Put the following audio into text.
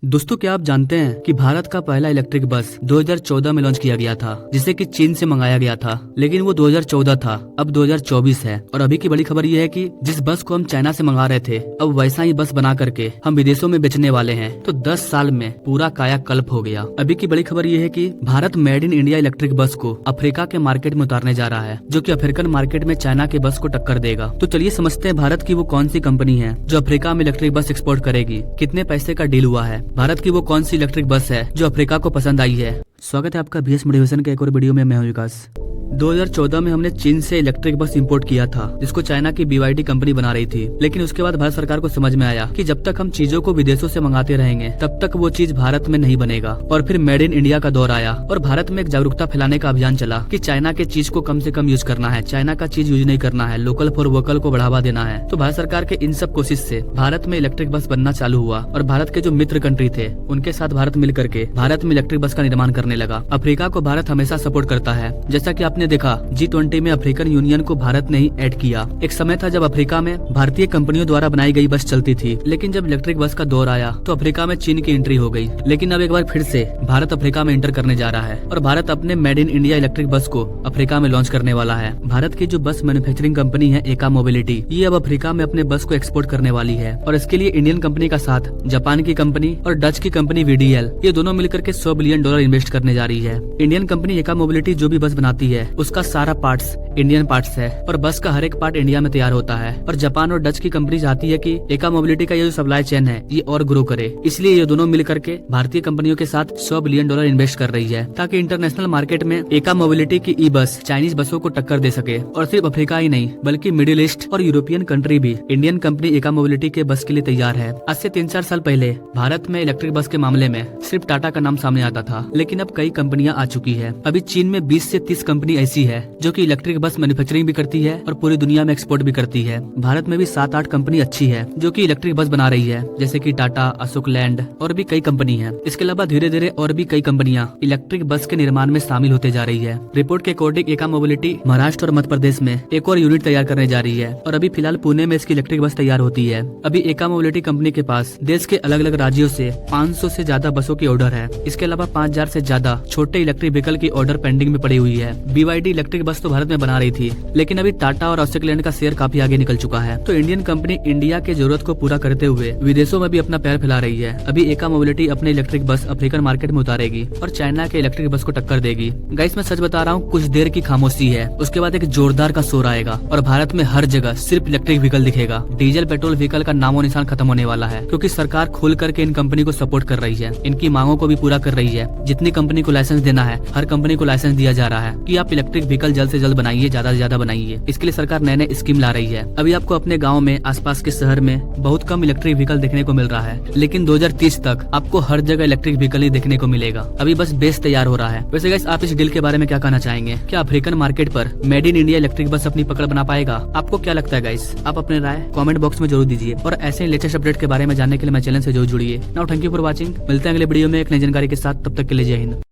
दोस्तों, क्या आप जानते हैं कि भारत का पहला इलेक्ट्रिक बस 2014 में लॉन्च किया गया था, जिसे कि चीन से मंगाया गया था। लेकिन वो 2014 था, अब 2024 है। और अभी की बड़ी खबर ये है कि जिस बस को हम चाइना से मंगा रहे थे, अब वैसा ही बस बना करके हम विदेशों में बेचने वाले हैं। तो 10 साल में पूरा कायाकल्प हो गया। अभी की बड़ी खबर ये है कि Bharat made in India electric bus को अफ्रीका के मार्केट में उतारने जा रहा है, जो कि अफ्रीकन मार्केट में चाइना के बस को टक्कर देगा। तो चलिए समझते हैं भारत की वो कौन सी कंपनी है जो अफ्रीका में इलेक्ट्रिक बस एक्सपोर्ट करेगी, कितने पैसे का डील हुआ है, भारत की वो कौन सी इलेक्ट्रिक बस है जो अफ्रीका को पसंद आई है। स्वागत है आपका बीएस मोटिवेशन के एक और वीडियो में। मैं हूं विकास। 2014 में हमने चीन से इलेक्ट्रिक बस इंपोर्ट किया था, जिसको चाइना की BYD कंपनी बना रही थी। लेकिन उसके बाद भारत सरकार को समझ में आया कि जब तक हम चीजों को विदेशों से मंगाते रहेंगे, तब तक वो चीज भारत में नहीं बनेगा। और फिर मेड इन इंडिया का दौर आया और भारत में एक जागरूकता फैलाने का अभियान चला कि चाइना के चीज को कम से कम यूज करना है, चाइना का चीज यूज नहीं करना है, लोकल फॉर वोकल को बढ़ावा देना है। तो भारत सरकार के इन सब कोशिश से भारत में इलेक्ट्रिक बस बनना चालू हुआ और भारत के जो मित्र कंट्री थे, उनके साथ भारत मिलकर के भारत में इलेक्ट्रिक बस का निर्माण करने लगा। अफ्रीका को भारत हमेशा सपोर्ट करता है। जैसा कि आपने देखा, G20 में अफ्रीकन यूनियन को भारत ने ही ऐड किया। एक समय था जब अफ्रीका में भारतीय कंपनियों द्वारा बनाई गई बस चलती थी, लेकिन जब इलेक्ट्रिक बस का दौर आया तो अफ्रीका में चीन की एंट्री हो गई। लेकिन अब एक बार फिर से भारत अफ्रीका में एंटर करने जा रहा है और भारत अपने made in India electric bus को अफ्रीका में लॉन्च करने वाला है। भारत की जो बस मैन्युफैक्चरिंग कंपनी है एका मोबिलिटी, ये अब अफ्रीका में अपने बस को एक्सपोर्ट करने वाली है। और इसके लिए इंडियन कंपनी का साथ जापान की कंपनी और डच की कंपनी VDL, ये दोनों मिलकर के $100 बिलियन इन्वेस्ट करने जा रही है। इंडियन कंपनी एका मोबिलिटी जो भी बस बनाती है, उसका सारा पार्ट्स इंडियन पार्ट्स है और बस का हर एक पार्ट इंडिया में तैयार होता है। और जापान और डच की कंपनी चाहती है कि एका मोबिलिटी का ये जो सप्लाई चेन है, ये और ग्रो करे। इसलिए ये दोनों मिलकर के भारतीय कंपनियों के साथ $100 बिलियन इन्वेस्ट कर रही है, ताकि इंटरनेशनल मार्केट में एका मोबिलिटी की ई बस चाइनीज बसों को टक्कर दे सके। और सिर्फ अफ्रीका ही नहीं, बल्कि मिडिल ईस्ट और यूरोपियन कंट्री भी इंडियन कंपनी एका मोबिलिटी के बस के लिए तैयार है। आज से 3-4 साल पहले भारत में इलेक्ट्रिक बस के मामले में सिर्फ टाटा का नाम सामने आता था, लेकिन अब कई कंपनियां आ चुकी है। अभी चीन में 20 से 30 कंपनी ऐसी है जो कि इलेक्ट्रिक बस मैन्युफैक्चरिंग भी करती है और पूरी दुनिया में एक्सपोर्ट भी करती है। भारत में भी 7-8 कंपनी अच्छी है जो कि इलेक्ट्रिक बस बना रही है, जैसे कि टाटा, अशोक लैंड और भी कई कंपनी है। इसके अलावा धीरे धीरे और भी कई कंपनियां इलेक्ट्रिक बस के निर्माण में शामिल होते जा रही है। रिपोर्ट के अकॉर्डिंग एका मोबिलिटी महाराष्ट्र और मध्य प्रदेश में एक और यूनिट तैयार करने जा रही है और अभी फिलहाल पुणे में इसकी इलेक्ट्रिक बस तैयार होती है। अभी एका मोबिलिटी कंपनी के पास देश के अलग अलग राज्यों से 500 से ज्यादा बसों की ऑर्डर है। इसके अलावा 5000 से ज्यादा छोटे इलेक्ट्रिक व्हीकल की ऑर्डर पेंडिंग में पड़ी हुई है। BYD इलेक्ट्रिक बस तो भारत में बना रही थी, लेकिन अभी टाटा और अशोक लैंड का शेयर काफी आगे निकल चुका है। तो इंडियन कंपनी इंडिया के जरूरत को पूरा करते हुए विदेशों में भी अपना पैर फैला रही है। अभी एका मोबिलिटी अपने इलेक्ट्रिक बस अफ्रीकन मार्केट में उतारेगी और चाइना के इलेक्ट्रिक बस को टक्कर देगी। गाइस, मैं सच बता रहा हूँ, कुछ देर की खामोशी है, उसके बाद एक जोरदार का शोर आएगा और भारत में हर जगह सिर्फ इलेक्ट्रिक व्हीकल दिखेगा। डीजल पेट्रोल व्हीकल का नामो निशान खत्म होने वाला है, क्योंकि सरकार खोल करके इन कंपनी को सपोर्ट कर रही है, इनकी मांगों को भी पूरा कर रही है। जितनी कंपनी को लाइसेंस देना है, हर कंपनी को लाइसेंस दिया जा रहा है कि आप इलेक्ट्रिक व्हीकल जल्द से जल्द बनाइए, ज्यादा से ज्यादा बनाइए। इसके लिए सरकार नए नए स्कीम ला रही है। अभी आपको अपने गांव में, आसपास के शहर में बहुत कम इलेक्ट्रिक व्हीकल देखने को मिल रहा है, लेकिन 2030 तक आपको हर जगह इलेक्ट्रिक व्हीकल ही देखने को मिलेगा। अभी बस बेस तैयार हो रहा है। वैसे गाइस, आप इस डील के बारे में क्या कहना चाहेंगे? क्या अफ्रीकन मार्केट पर made in India electric bus अपनी पकड़ बना पाएगा? आपको क्या लगता है गाइस? आप अपने राय कमेंट बॉक्स में जरूर दीजिए और ऐसे लेटेस्ट अपडेट के बारे में जानने के लिए मैं चैनल से जरूर जुड़िए। Now thank you for watching. मिलते हैं अगले वीडियो में एक नई जानकारी के साथ। तब तक के लिए जय हिंद।